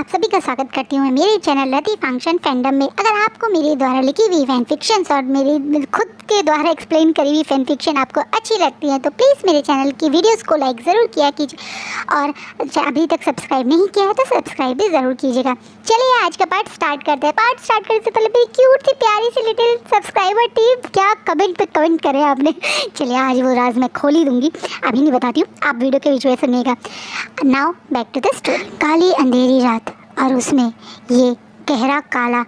आप सभी का स्वागत करती हूँ मेरे चैनल रति फंक्शन फैंडम में। अगर आपको मेरे द्वारा लिखी हुई फैन फिक्शंस और मेरी खुद के द्वारा एक्सप्लेन करी हुई फैन फिक्शन आपको अच्छी लगती है तो प्लीज़ मेरे चैनल की वीडियोस को लाइक ज़रूर किया कीजिए और अभी तक सब्सक्राइब नहीं किया है तो सब्सक्राइब भी ज़रूर कीजिएगा। चलिए आज का पार्ट स्टार्ट करते हैं। पार्ट स्टार्ट करने से पहले मेरी क्यूट सी प्यारी सी लिटिल सब्सक्राइबर टीम क्या कमेंट पे कमेंट करे आपने। चलिए आज वो राज मैं खोल ही दूँगी, अभी नहीं बताती हूँ, आप वीडियो के बीच में सुनिएगा। Now back to the story. काली अंधेरी रात और उसमें ये गहरा काला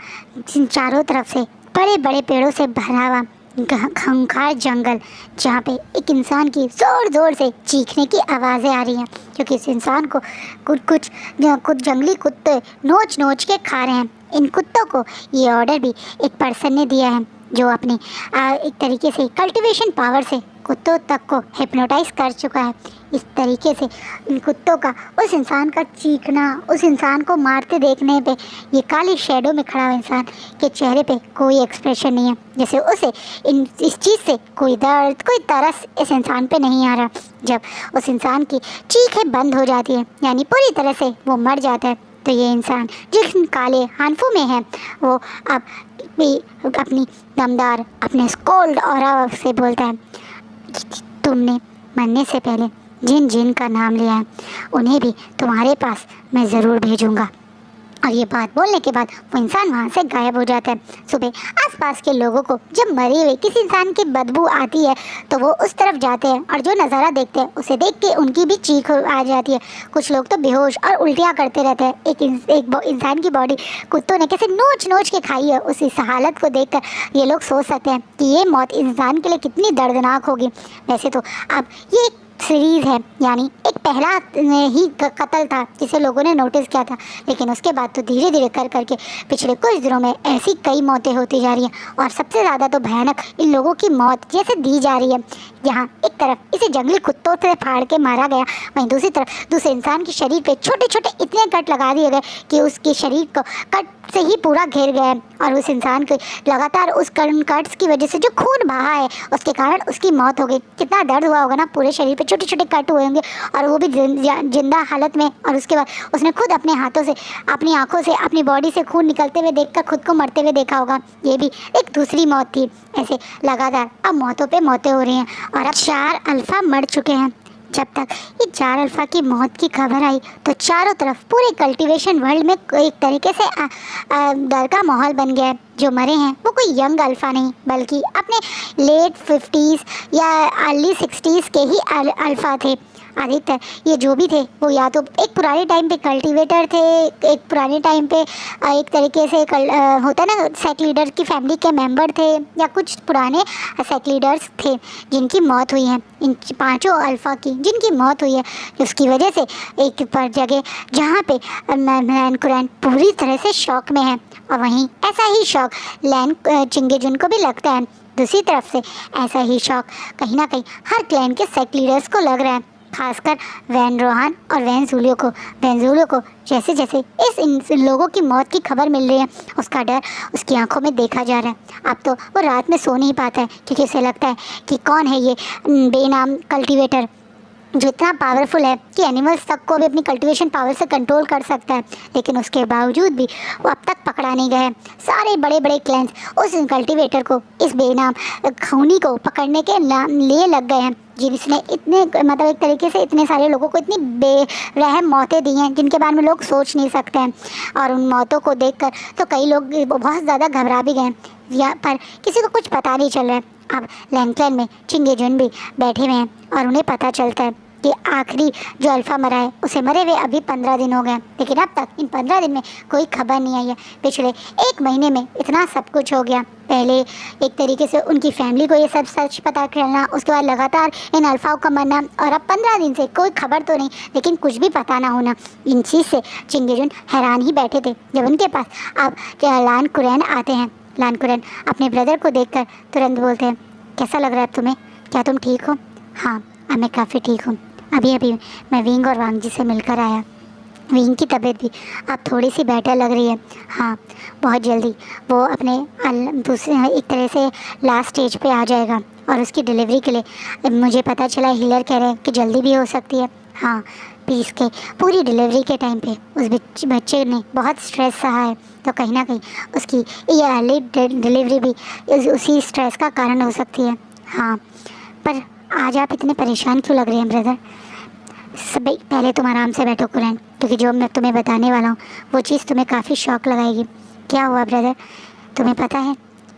चारों तरफ से बड़े बड़े पेड़ों से भरा हुआ खूंखार जंगल, जहाँ पे एक इंसान की ज़ोर ज़ोर से चीखने की आवाज़ें आ रही हैं, क्योंकि इस इंसान को कुछ जंगली कुत्ते नोच नोच के खा रहे हैं। इन कुत्तों को ये ऑर्डर भी एक पर्सन ने दिया है जो अपनी एक तरीके से कल्टीवेशन पावर से कुत्तों तक को हिप्नोटाइज कर चुका है। इस तरीके से इन कुत्तों का उस इंसान का चीखना, उस इंसान को मारते देखने पे ये काली शैडो में खड़ा हुआ इंसान के चेहरे पे कोई एक्सप्रेशन नहीं है, जैसे उसे इस चीज़ से कोई दर्द कोई तरस इस इंसान पे नहीं आ रहा। जब उस इंसान की चीखें बंद हो जाती है, यानी पूरी तरह से वो मर जाता है, तो ये इंसान जिस काले हानफू में है वो अब भी अपनी दमदार अपने स्कोल्ड ऑरा से बोलता है, तुमने मरने से पहले जिन जिन का नाम लिया है उन्हें भी तुम्हारे पास मैं ज़रूर भेजूँगा। और ये बात बोलने के बाद वो इंसान वहाँ से गायब हो जाता है। सुबह आसपास के लोगों को जब मरे हुए किसी इंसान की बदबू आती है तो वो उस तरफ जाते हैं और जो नज़ारा देखते हैं उसे देख के उनकी भी चीख आ जाती है। कुछ लोग तो बेहोश और उल्टियाँ करते रहते हैं। एक इंसान की बॉडी कुत्तों ने कैसे नोच नोच के खाई है, उस इस हालत को देखकर ये लोग सोच सकते हैं कि ये मौत इंसान के लिए कितनी दर्दनाक होगी। वैसे तो अब ये सीरीज़ है, यानी एक पहला ही कत्ल था जिसे लोगों ने नोटिस किया था, लेकिन उसके बाद तो धीरे धीरे कर करके पिछले कुछ दिनों में ऐसी कई मौतें होती जा रही हैं। और सबसे ज़्यादा तो भयानक इन लोगों की मौत जैसे दी जा रही है, जहाँ एक तरफ इसे जंगली कुत्तों से फाड़ के मारा गया, वहीं दूसरी तरफ दूसरे इंसान के शरीर पे छोटे छोटे इतने कट लगा दिए गए कि उसके शरीर को कट से ही पूरा घेर गया है। और उस इंसान के लगातार उस कट्स की वजह से जो खून बहा है उसके कारण उसकी मौत हो गई। कितना दर्द हुआ होगा ना, पूरे शरीर पे छोटे छोटे कट हुए होंगे और वो भी जिंदा हालत में। और उसके बाद उसने खुद अपने हाथों से अपनी आंखों से अपनी बॉडी से खून निकलते हुए देखकर खुद को मरते हुए देखा होगा। ये भी एक दूसरी मौत थी। ऐसे लगातार अब मौतों पे मौतें हो रही हैं और अब 4 अल्फ़ा मर चुके हैं। जब तक ये 4 अल्फ़ा की मौत की खबर आई तो चारों तरफ पूरे कल्टीवेशन वर्ल्ड में एक तरीके से डर का माहौल बन गया है। जो मरे हैं वो कोई यंग अल्फ़ा नहीं बल्कि अपने लेट 50s या अर्ली 60s के ही अल्फ़ा थे। अधिकतर ये जो भी थे वो या तो एक पुराने टाइम पे कल्टीवेटर थे, एक पुराने टाइम पे एक तरीके से होता है ना सेक लीडर की फैमिली के मेंबर थे, या कुछ पुराने सेक लीडर्स थे जिनकी मौत हुई है। इन 5 अल्फ़ा की जिनकी मौत हुई है, उसकी वजह से एक पर जगह जहाँ पे लैन कुरैन पूरी तरह से शौक में है, और वहीं ऐसा ही शौक लैन चिंगेजुन को भी लगता है। दूसरी तरफ से ऐसा ही शौक कहीं ना कहीं हर क्लैन के सेक लीडर्स को लग रहा है, खासकर वैन रोहान और वैन जूलियो को जैसे जैसे इन लोगों की मौत की खबर मिल रही है उसका डर उसकी आंखों में देखा जा रहा है। अब तो वो रात में सो नहीं पाता है, क्योंकि उसे लगता है कि कौन है ये बेनाम कल्टीवेटर जो इतना पावरफुल है कि एनिमल्स तक को भी अपनी कल्टीवेशन पावर से कंट्रोल कर सकता है, लेकिन उसके बावजूद भी वो अब तक पकड़ा नहीं गया है। सारे बड़े बड़े क्लैंस उस कल्टीवेटर को, इस बेनाम खूनी को पकड़ने के लिए लग गए हैं, जिसने इतने मतलब एक तरीके से इतने सारे लोगों को इतनी बेरहम मौतें दी हैं जिनके बारे में लोग सोच नहीं सकते हैं। और उन मौतों को देखकर तो कई लोग बहुत ज़्यादा घबरा भी गए, या पर किसी को कुछ पता नहीं चल रहा है। अब लैंक्लैन में चिंगेजुन भी बैठे हुए हैं और उन्हें पता चलता है कि आखिरी जो अल्फ़ा मरा है उसे मरे हुए अभी 15 दिन हो गए, लेकिन अब तक इन 15 दिन में कोई खबर नहीं आई है। पिछले 1 महीने में इतना सब कुछ हो गया। पहले एक तरीके से उनकी फैमिली को ये सब सच पता चलना, उसके बाद लगातार इन अल्फ़ाओं का मरना, और अब 15 दिन से कोई खबर तो नहीं लेकिन कुछ भी पता ना होना। इन चीज़ से चिंगेजुन हैरान ही बैठे थे जब उनके पास अब लैन कुरैन आते हैं। लैन कुरैन अपने ब्रदर को देखकर तुरंत बोलते हैं, कैसा लग रहा है तुम्हें, क्या तुम ठीक हो? हाँ मैं काफ़ी ठीक हूँ, अभी मैं विंग और वांग जी से मिलकर आया। विंग की तबीयत भी अब थोड़ी सी बेटर लग रही है। हाँ बहुत जल्दी वो अपने दूसरे एक तरह से लास्ट स्टेज पे आ जाएगा और उसकी डिलीवरी के लिए मुझे पता चला हीलर कह रहे हैं कि जल्दी भी हो सकती है। हाँ, पीस के पूरी डिलीवरी के टाइम पे उस बच्चे ने बहुत स्ट्रेस सहा है, तो कहीं ना कहीं उसकी ये अर्ली डिलीवरी भी उसी स्ट्रेस का कारण हो सकती है। हाँ, पर आज आप इतने परेशान क्यों लग रहे हैं ब्रदर? सभी पहले तुम आराम से बैठो कुरैन, क्योंकि जो मैं तुम्हें बताने वाला हूँ वो चीज़ तुम्हें काफ़ी शॉक लगाएगी। क्या हुआ ब्रदर? तुम्हें पता है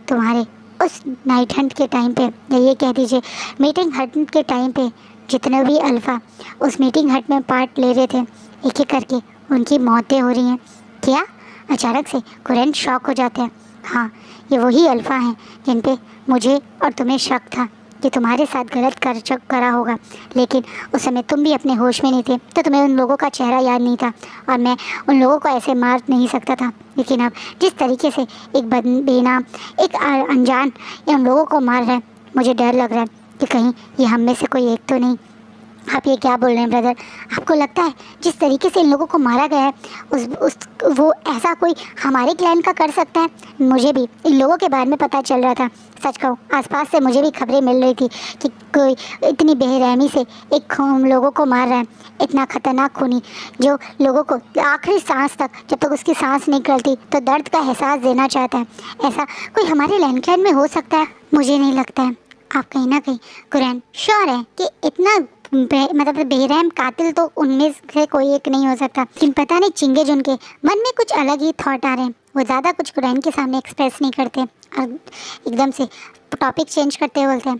तुम्हारे उस नाइट हंट के टाइम पे, या ये कह दीजिए मीटिंग हंट के टाइम पे, जितने भी अल्फ़ा उस मीटिंग हंट में पार्ट ले रहे थे, एक एक करके उनकी मौतें हो रही हैं। क्या? अचानक से कुरैन शॉक हो जाते हैं। हाँ, ये वही अल्फ़ा हैं जिन पे मुझे और तुम्हें शक था कि तुम्हारे साथ गलत करा होगा, लेकिन उस समय तुम भी अपने होश में नहीं थे, तो तुम्हें उन लोगों का चेहरा याद नहीं था और मैं उन लोगों को ऐसे मार नहीं सकता था। लेकिन अब जिस तरीके से एक बेनाम, एक अनजान उन लोगों को मार रहा है, मुझे डर लग रहा है कि कहीं ये हम में से कोई एक तो नहीं। आप ये क्या बोल रहे हैं ब्रदर? आपको लगता है जिस तरीके से इन लोगों को मारा गया है उस वो ऐसा कोई हमारे क्लैन का कर सकता है? मुझे भी इन लोगों के बारे में पता चल रहा था। सच कहूँ, आसपास से मुझे भी खबरें मिल रही थी कि कोई इतनी बेरहमी से एक लोगों को मार रहा है, इतना खतरनाक खूनी, जो लोगों को आखिरी सांस तक, जब तक उसकी सांस निकलती तो दर्द का एहसास देना चाहता है। ऐसा कोई हमारे लैंडलाइन में हो सकता है? मुझे नहीं लगता है। आप कहीं ना कहीं कुरैन श्योर है कि इतना मतलब बेरहम कातिल तो उनमें से कोई एक नहीं हो सकता, लेकिन पता नहीं चिंगे जुन के मन में कुछ अलग ही थॉट आ रहे हैं। वो ज़्यादा कुछ कुरैन के सामने एक्सप्रेस नहीं करते और एकदम से टॉपिक चेंज करते हुए बोलते हैं,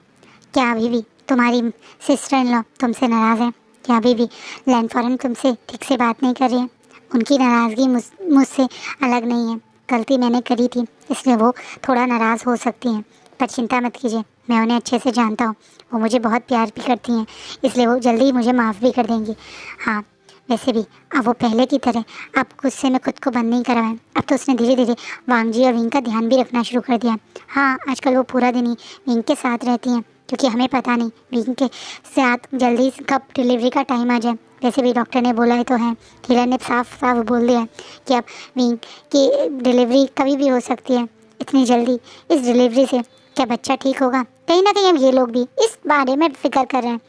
क्या अभी भी तुम्हारी सिस्टर इन लॉ तुमसे नाराज़ है? क्या अभी भी लैंड फॉरन तुमसे ठीक से बात नहीं कर रही है? उनकी नाराज़गी मुझसे अलग नहीं है। गलती मैंने करी थी, इसलिए वो थोड़ा नाराज़ हो सकती हैं, पर चिंता मत कीजिए, मैं उन्हें अच्छे से जानता हूँ। वो मुझे बहुत प्यार भी करती हैं, इसलिए वो जल्दी ही मुझे माफ़ भी कर देंगी। हाँ, वैसे भी अब वो पहले की तरह अब गुस्से में खुद को बंद नहीं करा है। अब तो उसने धीरे धीरे वांग जी और विंग का ध्यान भी रखना शुरू कर दिया। हाँ, आजकल वो पूरा दिन ही विंग के साथ रहती हैं, क्योंकि हमें पता नहीं विंग के साथ जल्दी कब डिलीवरी का टाइम आ जाए। वैसे भी डॉक्टर ने बोला है तो है, हीलर ने साफ साफ बोल दिया है कि अब विंग की डिलीवरी कभी भी हो सकती है। इतनी जल्दी इस डिलीवरी से क्या बच्चा ठीक होगा? कहीं ना कहीं अब ये लोग भी इस बारे में फिक्र कर रहे हैं,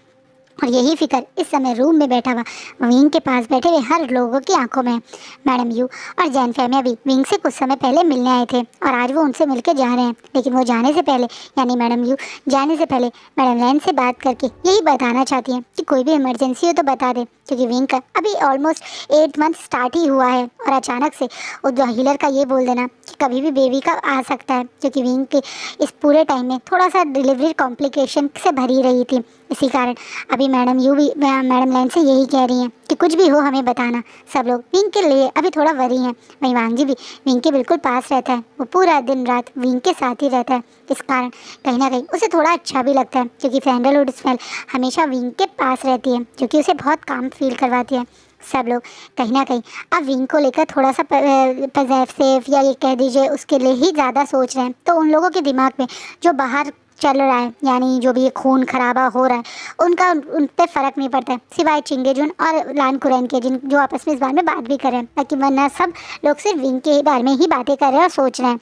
और यही फिक्र इस समय रूम में बैठा हुआ विंग के पास बैठे हुए हर लोगों की आंखों में। मैडम यू और जैन फैमिया भी विंग से कुछ समय पहले मिलने आए थे और आज वो उनसे मिलके जा रहे हैं, लेकिन वो जाने से पहले, यानी मैडम यू जाने से पहले मैडम लैन से बात करके यही बताना चाहती हैं कि कोई भी इमरजेंसी हो तो बता दे, क्योंकि विंग का अभी ऑलमोस्ट 8 मंथ स्टार्ट ही हुआ है और अचानक से वो हीलर का ये बोल देना कि कभी भी बेबी का आ सकता है, क्योंकि विंग के इस पूरे टाइम में थोड़ा सा डिलीवरी कॉम्प्लिकेशन से भरी रही थी। इसी कारण अभी मैडम यू भी मैडम लैन से यही कह रही हैं कि कुछ भी हो हमें बताना। सब लोग विंग के लिए अभी थोड़ा वरी हैं। वहीं वांग जी भी विंग के बिल्कुल पास रहता है, वो पूरा दिन रात विंग के साथ ही रहता है। इस कारण कहीं ना कहीं उसे थोड़ा अच्छा भी लगता है, क्योंकि सैंडलवुड स्मेल हमेशा विंग के पास रहती है, जो कि उसे बहुत काम फील करवाती है। सब लोग कहीं ना कहीं अब विंग को लेकर थोड़ा सा पॉजिटिव या ये कह दीजिए उसके लिए ही ज़्यादा सोच रहे हैं। तो उन लोगों के दिमाग में जो बाहर चल रहा है, यानी जो भी ये खून खराबा हो रहा है, उनका उन पर फ़र्क नहीं पड़ता है, सिवाय चिंगेजुन और लान कुरैन के, जिन जो आपस में इस बारे में बात भी कर रहे हैं। ताकि वरना सब लोग सिर्फ विंग के बारे में ही बातें कर रहे हैं और सोच रहे हैं।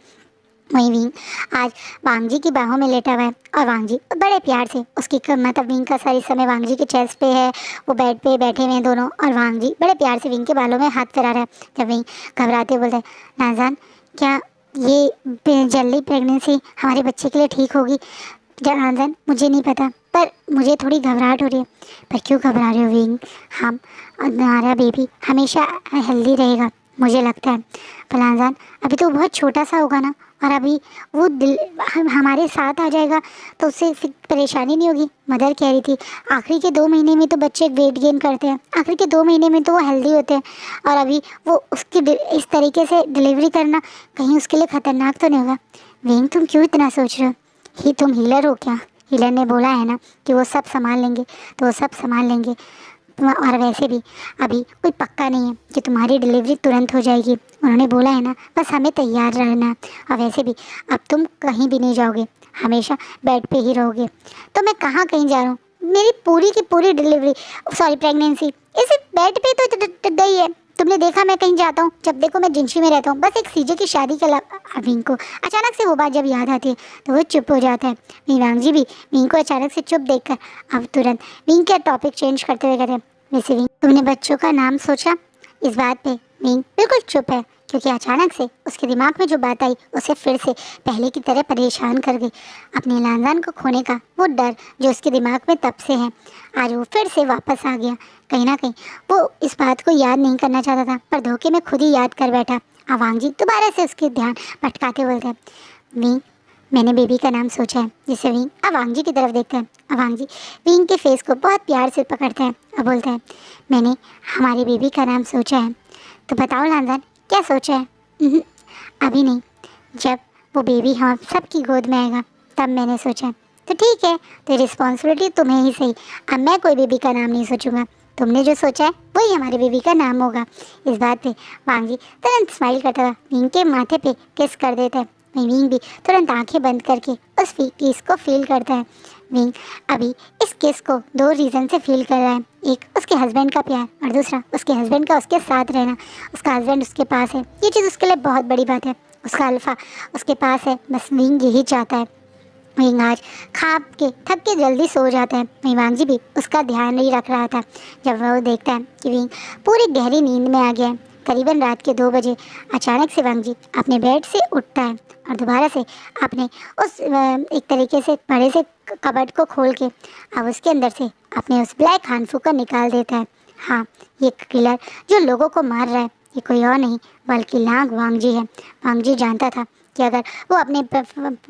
वहीं विंग आज वांग जी की बाहों में लेटा हुआ है और वांग जी बड़े प्यार से उसकी मतलब विंग का सारी समय वांग जी के चेस्ट पे है, वो बेड पे बैठे हुए हैं दोनों, और वांग जी बड़े प्यार से विंग के बालों में हाथ फिरा रहा है। जब विंग घबराते बोलते हैं, नाजान क्या ये जल्दी प्रेगनेंसी हमारे बच्चे के लिए ठीक होगी? नाजान मुझे नहीं पता, पर मुझे थोड़ी घबराहट हो रही है। पर क्यों घबरा रहे हो विंग? हम हमारा बेबी हमेशा हेल्दी रहेगा मुझे लगता है। पर नाजान अभी तो बहुत छोटा सा होगा ना, और अभी वो हमारे साथ आ जाएगा तो उससे परेशानी नहीं होगी? मदर कह रही थी आखिरी के 2 महीने में तो बच्चे वेट गेन करते हैं, आखिरी के 2 महीने में तो वो हेल्दी होते हैं, और अभी वो उसकी इस तरीके से डिलीवरी करना कहीं उसके लिए ख़तरनाक तो नहीं होगा? विंग तुम क्यों इतना सोच रहे हो? तुम हीलर हो क्या? हीलर ने बोला है ना कि वो सब संभाल लेंगे, तो वो सब संभाल लेंगे। और वैसे भी अभी कोई पक्का नहीं है कि तुम्हारी डिलीवरी तुरंत हो जाएगी, उन्होंने बोला है ना, बस हमें तैयार रहना है। और वैसे भी अब तुम कहीं भी नहीं जाओगे, हमेशा बेड पे ही रहोगे। तो मैं कहाँ कहीं जा रहा हूँ? मेरी पूरी की पूरी डिलीवरी सॉरी प्रेगनेंसी इस बेड पे तो गई है। तुमने देखा मैं कहीं जाता हूँ, जब देखो मैं जिंशी में रहता हूँ, बस एक सीजे की शादी के अलावा। विंग को अचानक से वो बात जब याद आती है तो वो चुप हो जाता है। वांग जी भी विंग को अचानक से चुप देखकर अब तुरंत विंग का टॉपिक चेंज करते हुए कहते हैं, वैसे विंग, तुमने बच्चों का नाम सोचा? इस बात पे विंग बिल्कुल चुप है, क्योंकि अचानक से उसके दिमाग में जो बात आई उसे फिर से पहले की तरह परेशान कर गई। अपने लानजान को खोने का वो डर जो उसके दिमाग में तब से है, आज वो फिर से वापस आ गया। कहीं ना कहीं वो इस बात को याद नहीं करना चाहता था, पर धोखे में खुद ही याद कर बैठा। अवांग जी दोबारा से उसके ध्यान भटकाते बोलते हैं, विंग, मैंने बेबी का नाम सोचा है। जिसे विंग अवांग जी की तरफ देखता है। अवांग जी विंग के फेस को बहुत प्यार से पकड़ता है और बोलता है, मैंने हमारी बेबी का नाम सोचा है। तो बताओ लानजान, क्या सोचा है? अभी नहीं, जब वो बेबी हम सबकी गोद में आएगा तब मैंने सोचा है। तो ठीक है, तो रिस्पॉन्सिबिलिटी तुम्हें ही सही। अब मैं कोई बेबी का नाम नहीं सोचूंगा, तुमने जो सोचा है वही हमारे बेबी का नाम होगा। इस बात पे वांग जी तुरंत स्माइल करता था, विंग के माथे पे किस कर देता है। विंग भी तुरंत आंखें बंद करके उस किस को फील करता है। विंग अभी इस किस को दो रीज़न से फील कर रहा है, एक उसके हस्बैंड का प्यार और दूसरा उसके हस्बैंड का उसके साथ रहना। उसका हस्बैंड उसके पास है, ये चीज़ उसके लिए बहुत बड़ी बात है। उसका अल्फा उसके पास है, बस विंग यही चाहता है। विंग आज खा के थक के जल्दी सो जाता है। वहीं वांग जी भी उसका ध्यान नहीं रख रहा था जब वो देखता है कि विंग पूरी गहरी नींद में आ गया है। करीबन रात के 2 बजे अचानक से वांग जी अपने बेड से उठता है और दोबारा से अपने उस एक तरीके से बड़े से कबर्ड को खोल के अब उसके अंदर से अपने उस ब्लैक हानफू को निकाल देता है। हाँ, ये किलर जो लोगों को मार रहा है ये कोई और नहीं बल्कि लांग वांग जी है। वांग जी जानता था कि अगर वो अपने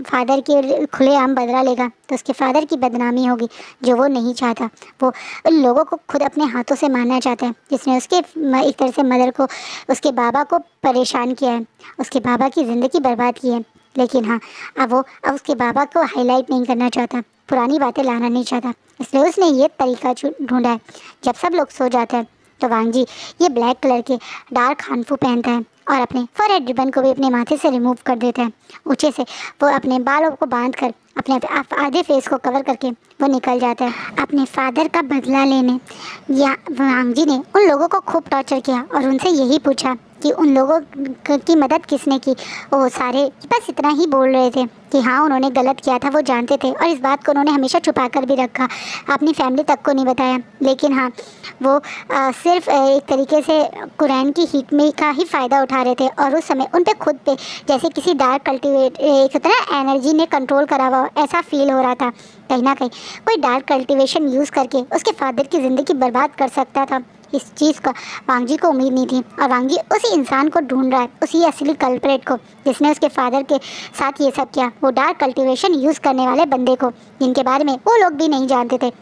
फादर के खुलेआम बदला लेगा तो उसके फादर की बदनामी होगी, जो वो नहीं चाहता। वो उन लोगों को खुद अपने हाथों से मारना चाहता है जिसने उसके एक तरह से मदर को, उसके बाबा को परेशान किया है, उसके बाबा की ज़िंदगी बर्बाद की है। लेकिन हाँ, अब उसके बाबा को हाईलाइट नहीं करना चाहता, पुरानी बातें लाना नहीं चाहता, इसलिए उसने ये तरीका ढूंढा है। जब सब लोग सो जाते हैं तो वांग जी ये ब्लैक कलर के डार्क हानफू पहनता है और अपने फॉरहेड रिबन को भी अपने माथे से रिमूव कर देता है। ऊँचे से वो अपने बालों को बांध कर अपने आधे फेस को कवर करके वो निकल जाता है अपने फादर का बदला लेने। या वांग जी ने उन लोगों को खूब टॉर्चर किया और उनसे यही पूछा कि उन लोगों की मदद किसने की। वो सारे बस इतना ही बोल रहे थे कि हाँ उन्होंने गलत किया था, वो जानते थे और इस बात को उन्होंने हमेशा छुपा कर भी रखा, अपनी फैमिली तक को नहीं बताया। लेकिन हाँ, वो सिर्फ एक तरीके से कुरान की हिकमे का ही फ़ायदा उठा रहे थे और उस समय उन पे खुद पे जैसे किसी डार्क कल्टिवेट एक होता है एनर्जी ने कंट्रोल करा हुआ ऐसा फील हो रहा था। कहीं ना कहीं कोई डार्क कल्टिवेशन यूज़ करके उसके फादर की ज़िंदगी बर्बाद कर सकता था। इस चीज़ का वांग जी को उम्मीद नहीं थी और वांग जी उसी इंसान को ढूंढ रहा है, उसी असली कल्प्रेट को जिसने उसके फादर के साथ ये सब किया, वो डार्क कल्टिवेशन यूज़ करने वाले बंदे को जिनके बारे में वो लोग भी नहीं जानते थे।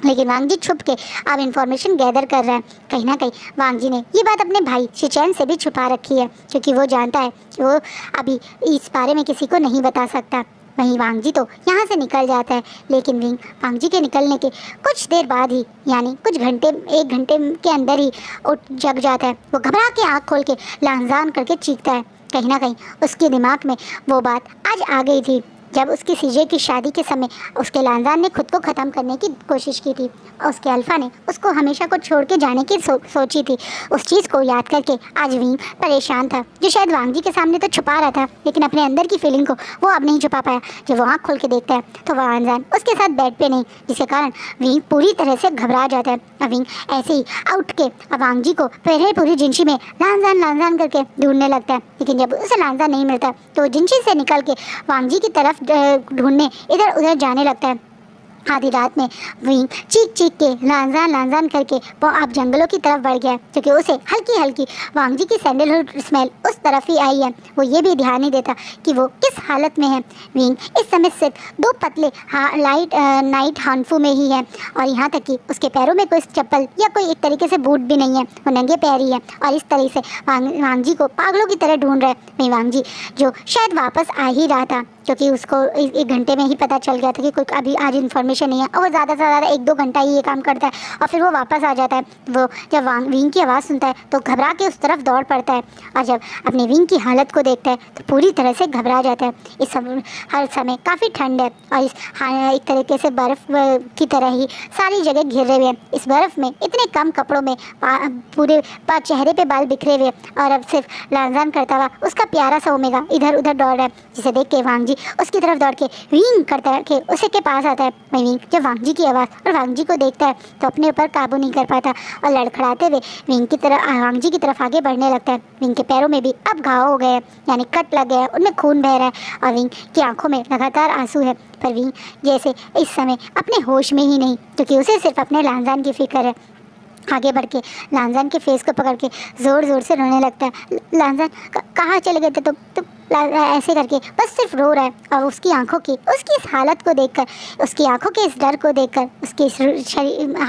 लेकिन वांग जी छुप के अब इन्फॉर्मेशन गैदर कर रहा है। कहीं ना कहीं वांग जी ने ये बात अपने भाई शिचैन से भी छुपा रखी है, क्योंकि वो जानता है कि वो अभी इस बारे में किसी को नहीं बता सकता। वहीं वांग जी तो यहाँ से निकल जाता है, लेकिन विंग वांग जी के निकलने के कुछ देर बाद ही यानी कुछ घंटे 1 घंटे के अंदर ही उठ जग जाता है। वो घबरा के आँख खोल के लांजान करके चीखता है। कहीं ना कहीं उसके दिमाग में वो बात आज आ गई थी जब उसकी सीजे की शादी के समय उसके लांजान ने खुद को ख़त्म करने की कोशिश की थी और उसके अल्फ़ा ने उसको हमेशा को छोड़ के जाने की सोची थी। उस चीज़ को याद करके आज विंग परेशान था, जो शायद वांग जी के सामने तो छुपा रहा था लेकिन अपने अंदर की फीलिंग को वो अब नहीं छुपा पाया। जब वो आँख खोल के देखता है तो वह लांजान उसके साथ बेड पे नहीं, जिसके कारण विंग पूरी तरह से घबरा जाता है। और विंग ऐसे ही उठ के वांग जी को पहले पूरी जिंशी में लांजान करके ढूंढने लगता है, लेकिन जब उसे लांजान नहीं मिलता तो वो जिंशी से निकल के वांग जी की तरफ ढूंढने इधर उधर जाने लगता है। आधी रात में विंग चीख के लांजान करके वो अब जंगलों की तरफ बढ़ गया, क्योंकि उसे हल्की हल्की वांग जी की सैंडलवुड स्मेल उस तरफ ही आई है। वो ये भी ध्यान नहीं देता कि वो किस हालत में है। विंग इस समय सिर्फ 2 पतले नाइट हानफू में ही है और यहाँ तक कि उसके पैरों में कोई चप्पल या कोई एक तरीके से बूट भी नहीं है, वो नंगे पैर ही है और इस तरह से वांग जी को पागलों की तरह ढूंढ रहा है। वहीं वांग जी जो शायद वापस आ ही रहा था, क्योंकि उसको 1 घंटे में ही पता चल गया था कि कोई अभी आज इन्फॉर्मेशन नहीं है और वो ज़्यादा से ज़्यादा 1-2 घंटा ही ये काम करता है और फिर वो वापस आ जाता है। वो जब विंग की आवाज़ सुनता है तो घबरा के उस तरफ दौड़ पड़ता है और जब अपने विंग की हालत को देखता है तो पूरी तरह से घबरा जाता है। इस हर समय काफ़ी ठंड है और इस एक तरीके से बर्फ़ की तरह ही सारी जगह घिरे हुए हैं। इस बर्फ़ में इतने कम कपड़ों में पूरे चेहरे पे बाल बिखरे हुए और अब सिर्फ लांजान करता हुआ उसका प्यारा सा ओमेगा इधर उधर दौड़ रहा है, जिसे देख के वांग जी उसकी तरफ दौड़ के विंग करता है कि उसे के पास आता है। वही विंग जब वांग जी की आवाज़ और वांग जी को देखता है तो अपने ऊपर काबू नहीं कर पाता और लड़खड़ाते हुए विंग की तरफ वांग जी की तरफ आगे बढ़ने लगता है। विंग के पैरों में भी अब घाव हो गए हैं, यानी कट लग गया है, उनमें खून बह रहा है और विंग की आंखों में लगातार आंसू है। पर विंग जैसे इस समय अपने होश में ही नहीं, क्योंकि उसे सिर्फ अपने लानजान की फिक्र है। आगे बढ़ के लानजान के फेस को पकड़ के ज़ोर ज़ोर से रोने लगता है। लानजान कहाँ चले गए थे तुम ऐसे करके बस सिर्फ रो रहा है। और उसकी आंखों की उसकी इस हालत को देखकर, उसकी आंखों के इस डर को देखकर, उसकी इस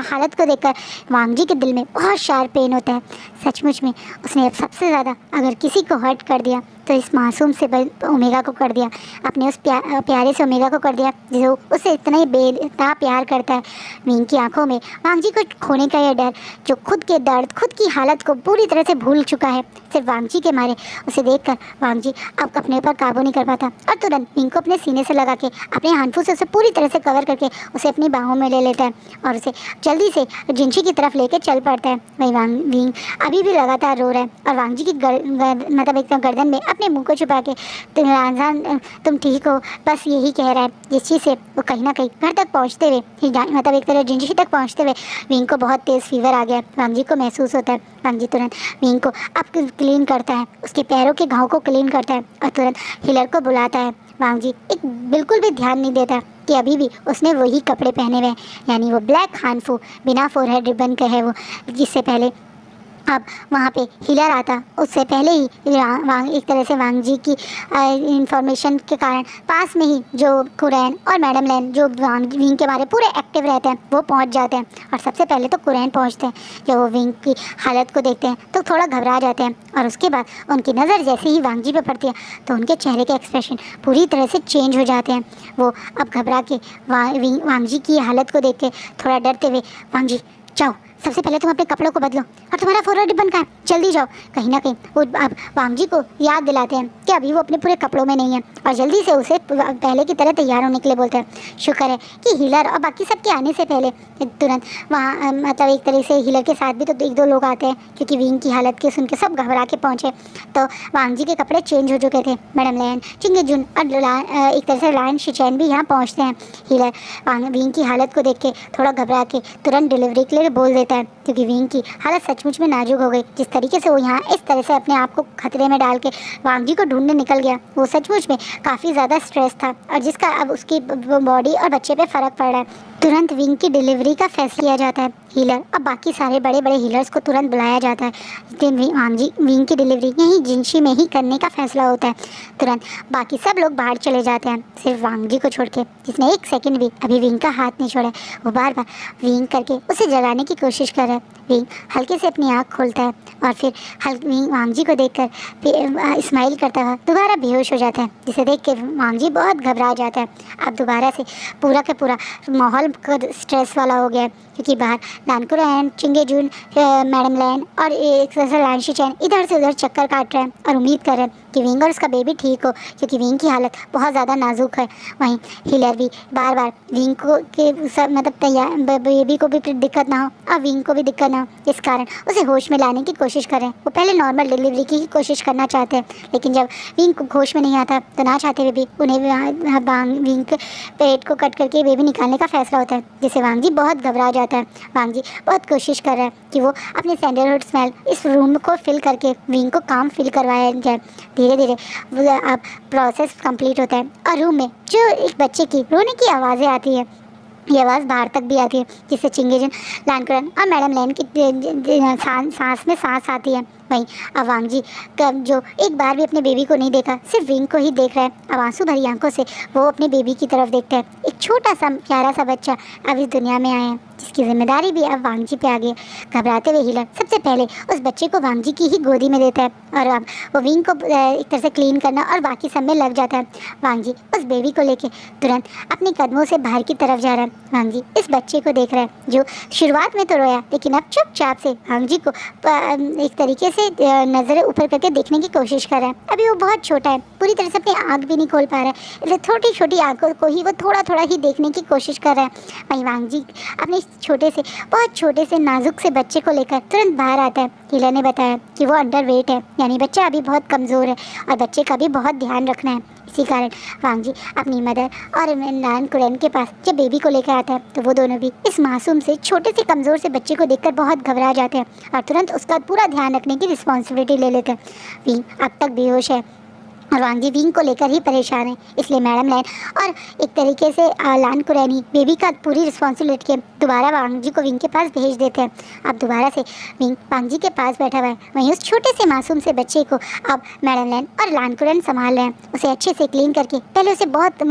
हालत को देखकर वांग जी के दिल में बहुत शार्प पेन होता है। सचमुच में उसने अब सबसे ज़्यादा अगर किसी को हर्ट कर दिया तो इस मासूम से ओमेगा को कर दिया, अपने उस प्यारे से ओमेगा को कर दिया जो उसे इतना ही बेता प्यार करता है। विंग की आंखों में वांग जी को खोने का यह डर, जो खुद के दर्द, खुद की हालत को पूरी तरह से भूल चुका है, सिर्फ वांग जी के मारे उसे देखकर वांग जी अब अपने ऊपर काबू नहीं कर पाता और तुरंत विंग को अपने सीने से लगा के अपने हाथों से उसे पूरी तरह से कवर करके उसे अपनी बाहों में ले लेता है और उसे जल्दी से जिंशी की तरफ लेके चल पड़ता है। वही विंग अभी भी लगातार रो रहा है और वांग जी की मतलब एकदम गर्दन में अपने मुंह को छुपा के तुम ठीक हो बस यही कह रहा है, जिस चीज़ से वो कहीं ना कहीं घर तक पहुँचते हुए मतलब एक तरह जिंशी तक पहुँचते हुए विंग को बहुत तेज़ फीवर आ गया। वांग जी को महसूस होता है। वांग जी तुरंत विंग को अब क्लीन करता है, उसके पैरों के घाव को क्लीन करता है और तुरंत हिलर को बुलाता है। वांग जी एक बिल्कुल भी ध्यान नहीं देता कि अभी भी उसने वही कपड़े पहने हुए हैं, यानी वो ब्लैक हानफू बिना फोरहेड रिबन के है वो, जिससे पहले अब वहाँ पे हिलर आता उससे पहले ही एक तरह से वांग जी की इंफॉर्मेशन के कारण पास में ही जो कुरैन और मैडम लैन जो विंग के बारे पूरे एक्टिव रहते हैं वो पहुँच जाते हैं। और सबसे पहले तो कुरैन पहुँचते हैं। जब वो विंग की हालत को देखते हैं तो थोड़ा घबरा जाते हैं और उसके बाद उनकी नज़र जैसे ही वांग जी पे पड़ती है तो उनके चेहरे के एक्सप्रेशन पूरी तरह से चेंज हो जाते हैं। वो अब घबरा के वांग जी की हालत को देख के थोड़ा डरते हुए, वांग जी जाओ सबसे पहले तुम अपने कपड़ों को बदलो और तुम्हारा फोरहेड रिबन कहाँ है, जल्दी जाओ। कहीं ना कहीं वो अब वांग जी को याद दिलाते हैं कि अभी वो अपने पूरे कपड़ों में नहीं है और जल्दी से उसे पहले की तरह तैयार होने के लिए बोलते हैं। शुक्र है कि हिलर और बाकी सबके आने से पहले तुरंत वहाँ मतलब एक तरह से हिलर के साथ भी तो एक दो लोग आते हैं, क्योंकि विंग की हालत के सुन के सब घबरा के पहुँचे। तो वांग जी के कपड़े चेंज हो चुके थे। मैडम लैन, चिंगे जुन और एक तरह से लायन शिचैन भी यहाँ पहुँचते हैं। हिलर विंग की हालत को देख के थोड़ा घबरा के तुरंत डिलीवरी के लिए बोल देता है, क्योंकि विंग की हालत सचमुच में नाजुक हो गई। जिस तरीके से वो यहाँ इस तरह से अपने आप को खतरे में डाल के वांग जी को ढूंढने निकल गया, वो सचमुच में काफ़ी ज़्यादा स्ट्रेस था और जिसका अब उसकी बॉडी और बच्चे पे फ़र्क पड़ रहा है। तुरंत विंग की डिलीवरी का फैसला किया जाता है। हीलर और बाकी सारे बड़े बड़े हीलर्स को तुरंत बुलाया जाता है। विंग की डिलीवरी यहीं जिंशी में ही करने का फैसला होता है। तुरंत बाकी सब लोग बाहर चले जाते हैं, सिर्फ वांग जी को छोड़ के, जिसने एक सेकंड भी अभी विंग का हाथ नहीं छोड़ा। वो बार बार विंग करके उसे जगाने की कोशिश कर रहा है। विंग हल्के से अपनी आँख खोलता है और फिर विंग वांग जी को देखकर स्माइल करता हुआ दोबारा बेहोश हो जाता है, जिसे देख के वांग जी बहुत घबरा जाता है। अब दोबारा से पूरा का पूरा माहौल स्ट्रेस वाला हो गया, क्योंकि बाहर नानकुर एंड चिंगे जून, मैडम लैन और एक तरह लाइन शिचैन इधर से उधर चक्कर काट रहे हैं और उम्मीद कर रहे हैं कि विंग और उसका बेबी ठीक हो, क्योंकि विंग की हालत बहुत ज़्यादा नाजुक है। वहीं हिलर भी बार बार विंग को के मतलब तैयार बेबी को भी दिक्कत ना हो और विंग को भी दिक्कत ना हो, इस कारण उसे होश में लाने की कोशिश करें। वो पहले नॉर्मल डिलीवरी की ही कोशिश करना चाहते हैं, लेकिन जब विंग को होश में नहीं आता तो ना चाहते हुए भी उन्हें विंग के पेट को कट करके बेबी निकालने का फैसला होता है, जिससे वांग जी बहुत घबरा जाता है। वांग जी बहुत कोशिश कर रहा है कि वो अपने सैंडलवुड स्मेल इस रूम को फिल करके विंग को काम फिल करवाया जाए। धीरे धीरे अब प्रोसेस कंप्लीट होता है और रूम में जो एक बच्चे की रोने की आवाज़ें आती है, ये आवाज़ बाहर तक भी आती है, जिससे चिंगेजन, लानकुरन और मैडम लैन की सांस में सांस आती है। वहीं अब वांग जी जो एक बार भी अपने बेबी को नहीं देखा, सिर्फ विंग को ही देख रहा है। अब आंसू भरी आंखों से वो अपने बेबी की तरफ देखता है। एक छोटा सा प्यारा सा बच्चा अब इस दुनिया में आया है, जिसकी जिम्मेदारी भी अब वांग जी पे आ गई। घबराते हुए हिलर सबसे पहले उस बच्चे को वांग जी की ही गोदी में देता है और अब वो विंग को एक तरह से क्लीन करना और बाकी सब में लग जाता है। वांग जी उस बेबी को लेके तुरंत अपने कदमों से बाहर की तरफ जा रहा है। वांग जी इस बच्चे को देख रहा है, जो शुरुआत में तो रोया, लेकिन अब चुपचाप से वांग जी को एक तरीके से नज़रें ऊपर करके देखने की कोशिश कर रहा है। अभी वो बहुत छोटा है, पूरी तरह से अपनी आँख भी नहीं खोल पा रहा है, इसलिए छोटी छोटी आँखों को ही वो थोड़ा थोड़ा ही देखने की कोशिश कर रहा है। वहीं वांग जी अपने बहुत छोटे से नाजुक से बच्चे को लेकर तुरंत बाहर आता है। हिलर ने बताया कि वो अंडर वेट है, यानी बच्चा अभी बहुत कमज़ोर है और बच्चे का भी बहुत ध्यान रखना है। इसी कारण वांग जी अपनी मदर और लान कुरैन के पास जब बेबी को लेकर आता है तो वो दोनों भी इस मासूम से छोटे से कमज़ोर से बच्चे को देखकर बहुत घबरा जाते हैं और तुरंत उसका पूरा ध्यान रखने की रिस्पॉन्सिबिलिटी ले लेते हैं। विंग अब तक बेहोश है और वांग जी विंग को लेकर ही परेशान है, इसलिए मैडम लैन और एक तरीके से लान कुरैनी बेबी का पूरी रिस्पॉन्सिबिलिटी दोबारा वांग जी को विंग के पास भेज देते हैं। अब दोबारा से विंग वांग जी के पास बैठा हुआ है, वहीं उस छोटे से मासूम से बच्चे को अब मैडम लैन और लान कुरैन संभाल रहे हैं। उसे अच्छे से क्लीन करके पहले उसे बहुत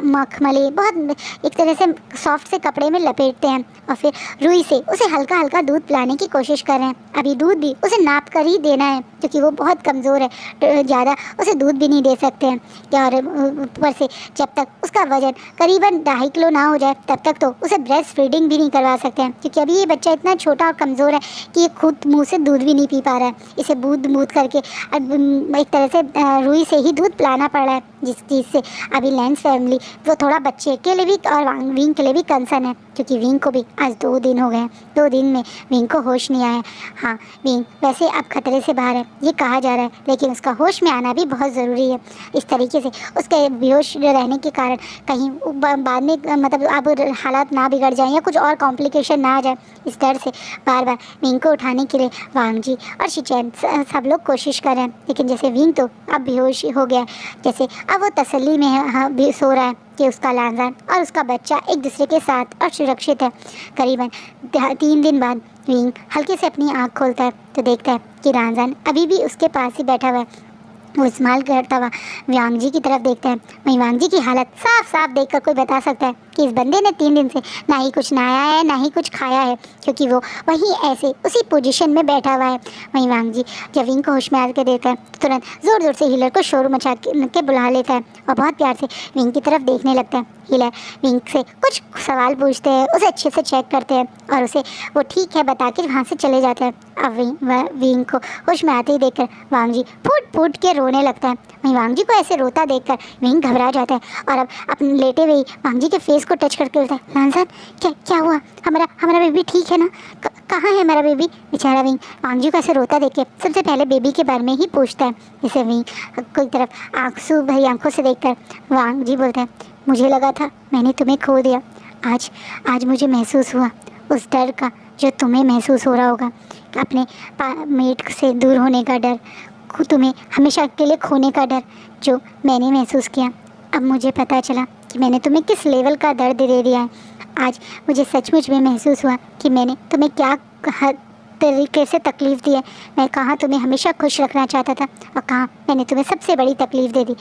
मखमली बहुत एक तरह से सॉफ्ट से कपड़े में लपेटते हैं और फिर रुई से उसे हल्का हल्का दूध पिलाने की कोशिश कर रहे हैं। अभी दूध भी उसे नाप कर ही देना है क्योंकि वो बहुत कमज़ोर है, ज़्यादा उसे दूध भी नहीं दे सकते हैं। और ऊपर से जब तक उसका वजन करीबन 2.5 किलो ना हो जाए तब तक तो उसे ब्रेस्ट फीडिंग भी नहीं करवा सकते हैं क्योंकि अभी ये बच्चा इतना छोटा और कमज़ोर है कि ये खुद मुंह से दूध भी नहीं पी पा रहा है। इसे बूंद बूंद करके एक तरह से रुई से ही दूध पिलाना पड़ रहा है, जिस चीज़ से अभी लैंस फैमिली वो थोड़ा बच्चे के लिए भी और विंग के लिए भी कंसर्न है क्योंकि विंग को भी आज 2 दिन हो गए हैं। 2 दिन में विंग को होश नहीं आया। हाँ, विंग वैसे अब खतरे से बाहर है ये कहा जा रहा है, लेकिन उसका होश में आना भी बहुत ज़रूरी है। इस तरीके से उसके बेहोश रहने के कारण कहीं बाद में मतलब अब हालात ना बिगड़ जाए या कुछ और कॉम्प्लिकेशन ना आ जाए, इस डर से बार बार विंग को उठाने के लिए वांग जी और शिचैन सब लोग कोशिश कर रहे हैं। लेकिन जैसे विंग तो अब बेहोश हो गया, जैसे अब वो तसल्ली में है, हाँ, सो रहा है कि उसका लानजान और उसका बच्चा एक दूसरे के साथ और सुरक्षित है। करीबन 3 दिन बाद विंग हल्के से अपनी आँख खोलता है तो देखता है कि लानजान अभी भी उसके पास ही बैठा हुआ है। वो इस्तेमाल करता हुआ वांग जी की तरफ देखता है। वहीं वांग जी की हालत साफ साफ देखकर कोई बता सकता है कि इस बंदे ने 3 दिन से ना ही कुछ नहाया है ना ही कुछ खाया है, क्योंकि वो वहीं ऐसे उसी पोजीशन में बैठा हुआ है। वहीं वांग जी जब विंग को होश में आकर देता है तो तुरंत ज़ोर ज़ोर से हीलर को शोर मचा के बुला लेता है और बहुत प्यार से विंग की तरफ देखने लगता है। हीलर विंग से कुछ सवाल पूछते हैं, उसे अच्छे से चेक करते हैं और उसे वो ठीक है बता के वहाँ से चले जाते हैं। अब विंग को होश में आते ही देखकर वांग जी फूट फूट के रोने लगता है। वहीं वांग जी को ऐसे रोता देखकर विंग घबरा जाता है और अब अपने लेटे हुए वांग जी के फेस को टच करके बोलता है, लानजान क्या हुआ, हमारा बेबी ठीक है ना, कहाँ है हमारा बेबी। बेचारा विंग वांग जी को ऐसे रोता देख के सबसे पहले बेबी के बारे में ही पूछता है। जैसे विंग कोई तरफ आंसू भरी आंखों से देखकर वांग जी बोलते हैं, मुझे लगा था मैंने तुम्हें खो दिया, आज मुझे महसूस हुआ उस डर का जो तुम्हें महसूस हो रहा होगा, अपने मेट से दूर होने का डर, तुम्हें हमेशा के लिए खोने का डर जो मैंने महसूस किया। अब मुझे पता चला कि मैंने तुम्हें किस लेवल का दर्द दे दिया है। आज मुझे सचमुच में महसूस हुआ कि मैंने तुम्हें क्या तरीके से तकलीफ़ दी है। मैं कहाँ तुम्हें हमेशा खुश रखना चाहता था और कहाँ मैंने तुम्हें सबसे बड़ी तकलीफ़ दे दी।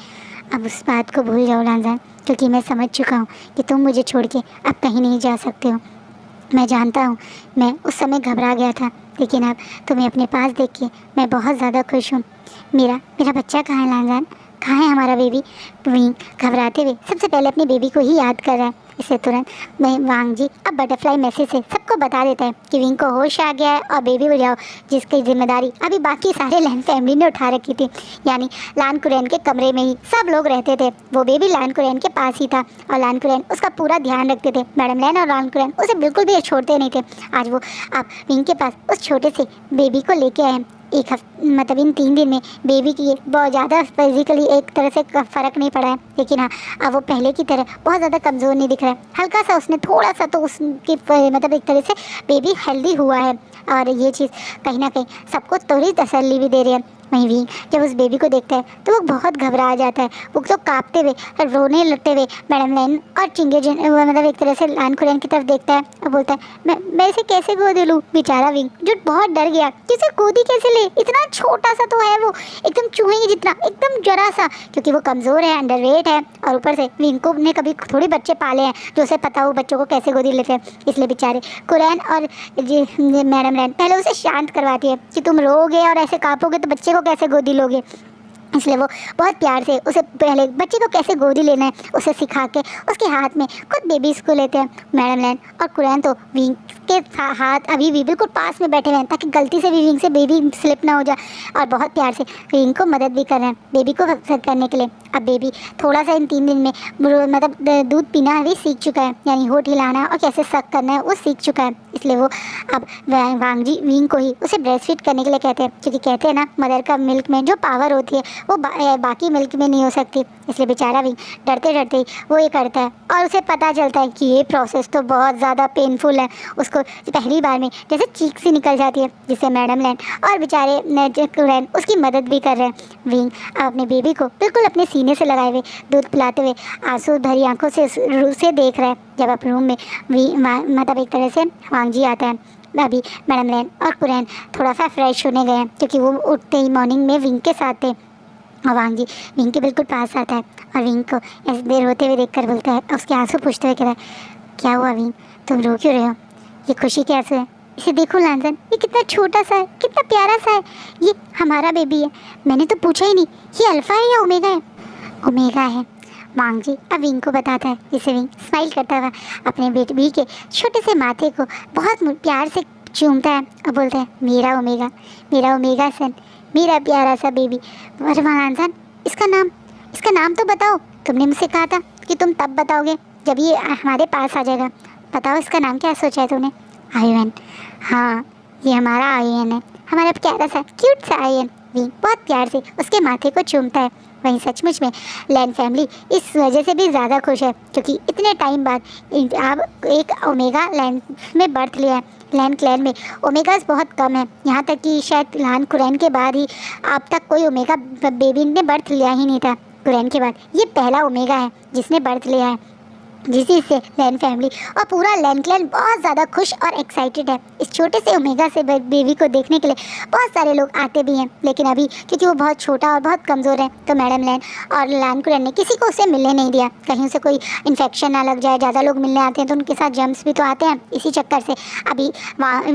अब उस बात को भूल जाओ लानजान, क्योंकि मैं समझ चुका हूँ कि तुम मुझे छोड़ के अब कहीं नहीं जा सकते हो। मैं जानता हूँ मैं उस समय घबरा गया था, लेकिन अब तुम्हें अपने पास देख के मैं बहुत ज़्यादा खुश हूँ। मेरा बच्चा कहाँ है लानजान, कहाँ है हमारा बेबी। विंग घबराते हुए सबसे पहले अपने बेबी को ही याद कर रहा है। इससे तुरंत वांग जी अब बटरफ्लाई मैसेज से सबको बता देता है कि विंग को होश आ गया है और बेबी बचाओ, जिसकी जिम्मेदारी अभी बाकी सारे लैन फैमिली ने उठा रखी थी। यानी लान कुरैन के कमरे में ही सब लोग रहते थे, वो बेबी लान कुरैन के पास ही था और लान कुरैन उसका पूरा ध्यान रखते थे। मैडम लैन और लान कुरैन उसे बिल्कुल भी छोड़ते नहीं थे। आज वो अब विंग के पास उस छोटे से बेबी को लेके आए हैं। एक हफ्ते मतलब इन 3 दिन में बेबी की बहुत ज़्यादा फिजिकली एक तरह से फ़र्क नहीं पड़ा है, लेकिन हाँ अब वो पहले की तरह बहुत ज़्यादा कमज़ोर नहीं दिख रहा है। हल्का सा उसने थोड़ा सा तो उसकी मतलब एक तरह से बेबी हेल्दी हुआ है और ये चीज़ कहीं ना कहीं सबको थोड़ी तसल्ली भी दे रही है। वहीं भी जब उस बेबी को देखता है तो वो बहुत घबरा जाता है। वो तो काँपते हुए रोने लगते हुए मैडम लैन और मतलब एक तरह से लान कुरैन की तरफ देखता है और बोलता है, मैं इसे कैसे गोद लूँ। बेचारा विंग जो बहुत डर गया कि इसे गोदी कैसे ले, इतना छोटा सा तो है वो, एकदम चूहे की जितना, एकदम जरा सा, क्योंकि वो कमज़ोर है, अंडरवेट है और ऊपर से विंग को ने कभी थोड़ी बच्चे पाले हैं जो उसे पता हो बच्चों को कैसे गोदी लेते हैं। इसलिए बेचारे कुरैन और मैडम लैन पहले उसे शांत करवाती है कि तुम रोगे और ऐसे काँपोगे तो बच्चे को कैसे गोदी लोगे। इसलिए वो बहुत प्यार से उसे पहले बच्चे को कैसे गोदी लेना है उसे सिखा के उसके हाथ में खुद बेबीज़ को लेते हैं। मैडम लैन और कुरैन तो विंग के हाथ अभी भी बिल्कुल पास में बैठे हुए हैं ताकि गलती से भी विंग से बेबी स्लिप ना हो जाए, और बहुत प्यार से विंग को मदद भी कर रहे हैं बेबी को सक करने के लिए। अब बेबी थोड़ा सा इन 3 दिन में मतलब दूध पीना भी सीख चुका है, यानी होठ हिलाना और कैसे सक करना है वो सीख चुका है। इसलिए वो अब वांगजी विंग को ही उसे ब्रेस्ट फीड करने के लिए कहते हैं, क्योंकि कहते हैं ना मदर का मिल्क में जो पावर होती है वो बाकी मिल्क में नहीं हो सकती। इसलिए बेचारा विंग डरते डरते ही वो ये करता है, और उसे पता चलता है कि ये प्रोसेस तो बहुत ज़्यादा पेनफुल है। उसको पहली बार में जैसे चीख सी निकल जाती है, जिससे मैडम लैन और बेचारे कुरैन उसकी मदद भी कर रहे हैं। विंग अपने बेबी को बिल्कुल अपने सीने से लगाए हुए दूध पिलाते हुए आंसू भरी आंखों से देख रहा है। जब आप रूम में मतलब एक तरह से वांगजी आता है, अभी मैडम लैन और कुरैन थोड़ा सा फ्रेश होने गए हैं, क्योंकि वो उठते ही मॉर्निंग में विंग के साथ थे। और वांगजी विंग के बिल्कुल पास आता है और विंग को ऐसे देर होते हुए देखकर बोलता है, उसके आंसू पूछते हुए कहता है, क्या हुआ विंग, तुम रो क्यों रहे हो? ये खुशी के आंसू है। इसे देखो लांजन, ये कितना छोटा सा है, कितना प्यारा सा है। ये हमारा बेबी है। मैंने तो पूछा ही नहीं, ये अल्फ़ा है या ओमेगा है? ओमेगा है, वांगजी अब विंग को बताता है, जिसे विंग स्माइल करता हुआ अपने बेबी के छोटे से माथे को बहुत प्यार से चूमता है और बोलता है, मेरा ओमेगा सन, मेरा प्यारा सा बेबी। अरे लांजन, इसका नाम तो बताओ। तुमने मुझसे कहा था कि तुम तब बताओगे जब ये हमारे पास आ जाएगा। बताओ इसका नाम क्या सोचा है तूने? आयुन। हाँ, ये हमारा आयुन है, हमारा प्यारा सा क्यूट सा आयुन। विंग बहुत प्यार से उसके माथे को चूमता है। वहीं सचमुच में लैन फैमिली इस वजह से भी ज़्यादा खुश है, क्योंकि इतने टाइम बाद अब एक ओमेगा लैन में बर्थ लिया है। लैन क्लैन में ओमेगास बहुत कम है, यहाँ तक कि शायद लान कुरैन के बाद ही अब तक कोई ओमेगा बेबी ने बर्थ लिया ही नहीं था। कुरैन के बाद ये पहला ओमेगा है जिसने बर्थ लिया है, जिसी से लैन फैमिली और पूरा लैन क्लैन बहुत ज़्यादा खुश और एक्साइटेड है। इस छोटे से ओमेगा से बेबी को देखने के लिए बहुत सारे लोग आते भी हैं, लेकिन अभी क्योंकि वो बहुत छोटा और बहुत कमज़ोर है, तो मैडम लैन और लैन कुरैन ने किसी को उसे मिलने नहीं दिया, कहीं उसे कोई इन्फेक्शन ना लग जाए। ज़्यादा लोग मिलने आते हैं तो उनके साथ जम्स भी तो आते हैं, इसी चक्कर से अभी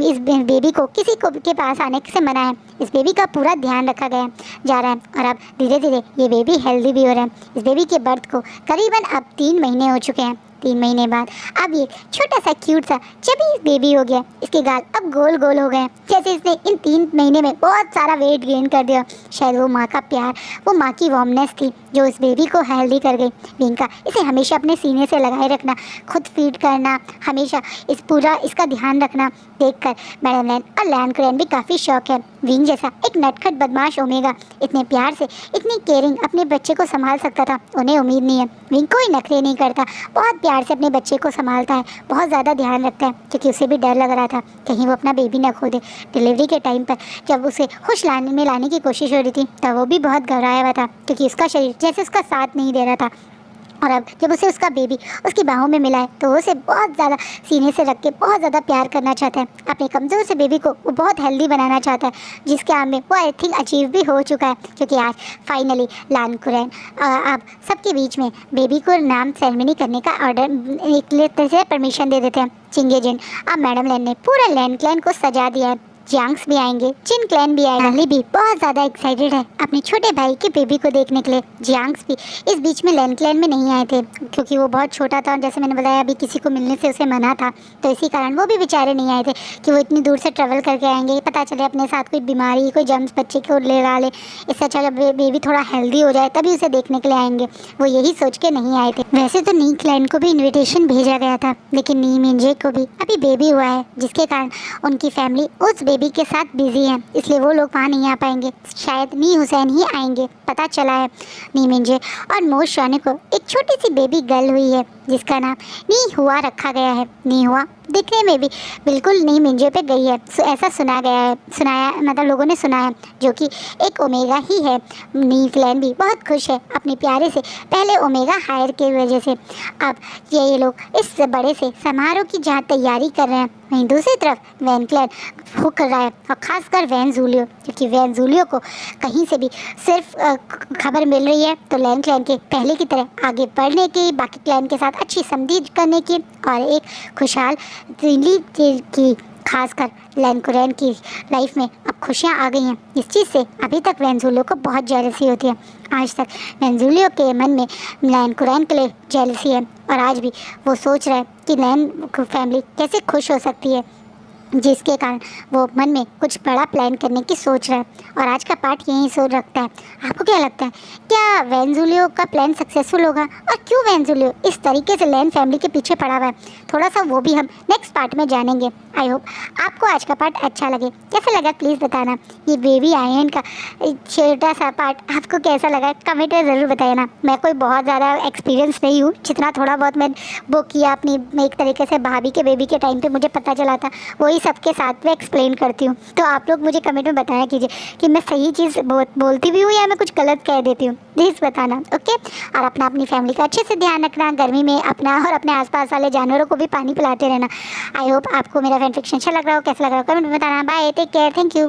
इस बेबी को किसी को के पास आने से मना है। इस बेबी का पूरा ध्यान रखा गया जा रहा है, और अब धीरे धीरे ये बेबी हेल्दी भी हो रहा है। इस बेबी के बर्थ को करीबन अब 3 महीने हो चुके हैं। 3 महीने बाद अब ये छोटा सा क्यूट सा चबी बेबी हो गया। इसके गाल अब गोल गोल हो गए हैं, जैसे इसने इन 3 महीने में बहुत सारा वेट गेन कर दिया। शायद वो माँ का प्यार, वो माँ की वार्मनेस थी जो इस बेबी को हेल्दी कर गई। विंग का इसे हमेशा अपने सीने से लगाए रखना, खुद फीड करना, हमेशा इसका ध्यान रखना देखकर मैडम लैन और लैन कुरैन भी काफ़ी शौक है। विंग जैसा एक नटखट बदमाश ओमेगा इतने प्यार से, इतनी केयरिंग अपने बच्चे को संभाल सकता था, उन्हें उम्मीद नहीं है। विंग कोई नखरे नहीं करता, बहुत प्यार से अपने बच्चे को संभालता है, बहुत ज़्यादा ध्यान रखता है, क्योंकि उसे भी डर लग रहा था कहीं वो अपना बेबी ना खो दे। डिलीवरी के टाइम पर जब उसे खुश लाने की कोशिश हो रही थी, तब वो भी बहुत घबराया हुआ था, क्योंकि उसका शरीर जैसे उसका साथ नहीं दे रहा था। और अब जब उसे उसका बेबी उसकी बाहों में मिला है, तो वो उसे बहुत ज़्यादा सीने से रख के बहुत ज़्यादा प्यार करना चाहता है। अपने कमज़ोर से बेबी को वो बहुत हेल्दी बनाना चाहता है, जिसके आम में वो आई थिंक अचीव भी हो चुका है, क्योंकि आज फाइनली लैन कुरैन अब सबके बीच में बेबी को नाम सेरेमनी करने का ऑर्डर एक तरह से परमिशन दे देते हैं। चिंगे जिन अब मैडम लैन ने पूरा लैन क्लैन को सजा दिया है। जियांग्स भी आएंगे, जिन क्लैन भी आएगा। अली भी बहुत ज़्यादा एक्साइटेड है अपने छोटे भाई के बेबी को देखने के लिए। जियांग्स भी इस बीच में लैन क्लैन में नहीं आए थे, क्योंकि वो बहुत छोटा था और जैसे मैंने बताया अभी किसी को मिलने से उसे मना था, तो इसी कारण वो भी बेचारे नहीं आए थे कि वो इतनी दूर से ट्रैवल करके आएंगे, पता चले अपने साथ कोई बीमारी, कोई जम्स बच्चे को ले ला ले। इससे अच्छा जब बेबी थोड़ा हेल्दी हो जाए तभी उसे देखने के लिए आएंगे, वो यही सोच के नहीं आए थे। वैसे तो नी क्लैन को भी इन्विटेशन भेजा गया था, लेकिन नी मिंजे को भी अभी बेबी हुआ है, जिसके कारण उनकी फैमिली उस बेबी के साथ बिजी है, इसलिए वो लोग वहाँ नहीं आ पाएंगे। शायद नी हुसैन ही आएंगे। पता चला है नी मिंजे और मोश शाने को एक छोटी सी बेबी गर्ल हुई है, जिसका नाम नी हुआ रखा गया है। नी हुआ दिखने में भी बिल्कुल नी मिंजे पे गई है, ऐसा सुनाया मतलब लोगों ने सुना है, जो कि एक ओमेगा ही है। नी क्लैन भी बहुत खुश है अपने प्यारे से पहले ओमेगा हायर की वजह से। अब ये लोग इस बड़े से समारोह की जहाँ तैयारी कर रहे हैं, वहीं दूसरी तरफ वैन क्लैन वो कर रहा है, और ख़ासकर वैन जूलियो, क्योंकि वैन जूलियो को कहीं से भी सिर्फ खबर मिल रही है तो लैन क्लैन के पहले की तरह आगे बढ़ने की, बाकी क्लैन के साथ अच्छी समझ करने की और एक खुशहाल जिंदगी की खासकर लैन कुरैन की लाइफ में अब खुशियाँ आ गई हैं। इस चीज़ से अभी तक वेंजुलियो को बहुत जेलसी होती है। आज तक वेंजुलियो के मन में लैन कुरैन के लिए जेलसी है और आज भी वो सोच रहा है कि लैन फैमिली कैसे खुश हो सकती है, जिसके कारण वो मन में कुछ बड़ा प्लान करने की सोच रहा है। और आज का पार्ट यही सोच रखता है। आपको क्या लगता है, क्या वेंजुलियो का प्लान सक्सेसफुल होगा और क्यों वेंजुलियो इस तरीके से लैन फैमिली के पीछे पड़ा हुआ है? थोड़ा सा वो भी हम नेक्स्ट पार्ट में जानेंगे। आई होप आपको आज का पार्ट अच्छा लगे। कैसा लगा प्लीज़ बताना। ये बेबी आयन का छोटा सा पार्ट आपको कैसा लगा कमेंट में ज़रूर बताया ना। मैं कोई बहुत ज़्यादा एक्सपीरियंस नहीं हूँ, जितना थोड़ा बहुत मैं वो किया अपनी एक तरीके से भाभी के बेबी के टाइम पे मुझे पता चला था, वही सबके साथ में एक्सप्लेन करती हूँ। तो आप लोग मुझे कमेंट में बताया कीजिए कि मैं सही चीज़ बोलती भी हूँ या मैं कुछ गलत कह देती हूँ, प्लीज़ बताना। ओके, और अपनी फैमिली का अच्छे से ध्यान रखना, गर्मी में अपना और अपने आसपास वाले जानवरों को भी पानी पिलाते रहना। आई होप आपको मेरा फैन फिक्शन अच्छा लग रहा हो। कैसा लग रहा हो कमेंट में बताना। Bye, take care, thank you.